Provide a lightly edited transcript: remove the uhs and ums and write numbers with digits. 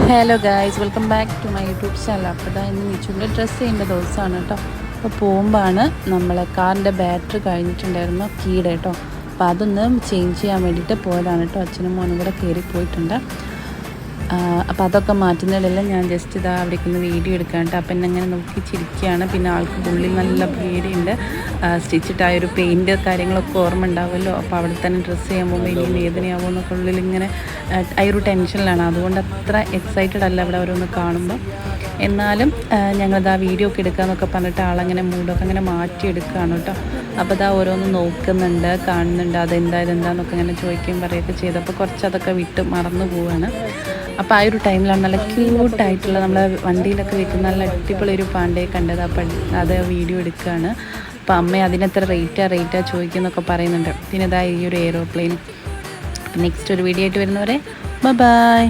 Hello guys, welcome back to my YouTube channel. അപ്പോൾ ഇതാ ഇന്ന് മിച്ചുവിൻ്റെ ഡ്രസ്സ് ചെയ്യേണ്ട ദിവസമാണ് കേട്ടോ. അപ്പോൾ പോകുമ്പോഴാണ് നമ്മളെ കാറിൻ്റെ ബാറ്ററി കഴിഞ്ഞിട്ടുണ്ടായിരുന്നു കീടെ കേട്ടോ. അപ്പോൾ അതൊന്ന് ചേഞ്ച് ചെയ്യാൻ വേണ്ടിയിട്ട് പോയതാണ് കേട്ടോ. അച്ഛനും മോനും കൂടെ കയറി പോയിട്ടുണ്ട്. അപ്പോൾ അതൊക്കെ മാറ്റുന്നതിലെല്ലാം ഞാൻ ജസ്റ്റ് ഇതാ അവിടേക്കൊന്ന് വീഡിയോ എടുക്കാൻ കേട്ടോ. അപ്പം എന്നെ അങ്ങനെ നോക്കി ചിരിക്കുകയാണ്. പിന്നെ ആൾക്ക് ഉള്ളിൽ നല്ല പേടിയുണ്ട്. സ്റ്റിച്ചിട്ടായൊരു പെയിൻറ്റ് കാര്യങ്ങളൊക്കെ ഓർമ്മ ഉണ്ടാവുമല്ലോ. അപ്പോൾ അവിടെ തന്നെ ഡ്രസ്സ് ചെയ്യാൻ പോകുമ്പോൾ ഇനി വേദനയാവുമോ എന്നൊക്കെ ഉള്ളിൽ ഇങ്ങനെ ആ ഒരു ടെൻഷനിലാണ്. അതുകൊണ്ട് അത്ര എക്സൈറ്റഡ് അല്ല അവിടെ ഓരോന്ന് കാണുമ്പോൾ. എന്നാലും ഞങ്ങളിതാ വീഡിയോ ഒക്കെ എടുക്കാമെന്നൊക്കെ പറഞ്ഞിട്ട് ആളങ്ങനെ മൂഡൊക്കെ അങ്ങനെ മാറ്റിയെടുക്കുകയാണ് കേട്ടോ. അപ്പോൾ ഇതാ ഓരോന്ന് നോക്കുന്നുണ്ട്, കാണുന്നുണ്ട്, ഇതെന്താന്നൊക്കെ അങ്ങനെ ചോദിക്കുകയും പറയുകയൊക്കെ ചെയ്തപ്പോൾ കുറച്ച് അതൊക്കെ വിട്ട് മറന്നു പോവുകയാണ്. അപ്പോൾ ആ ഒരു ടൈമിലാണ് നല്ല ക്യൂട്ടായിട്ടുള്ള നമ്മളെ വണ്ടിയിലൊക്കെ വെക്കുന്ന നല്ല അടിപൊളി ഒരു പാണ്ടയെ കണ്ടത്. അപ്പം അത് വീഡിയോ എടുക്കുകയാണ്. അപ്പോൾ അമ്മ അതിനെത്ര റേറ്റാ ചോദിക്കുന്നൊക്കെ പറയുന്നുണ്ട്. പിന്നെ ഇതാ ഈ ഒരു എയ്റോപ്ലെയിൻ. നെക്സ്റ്റ് ഒരു വീഡിയോ ആയിട്ട് വരുന്നവരെ ബൈ.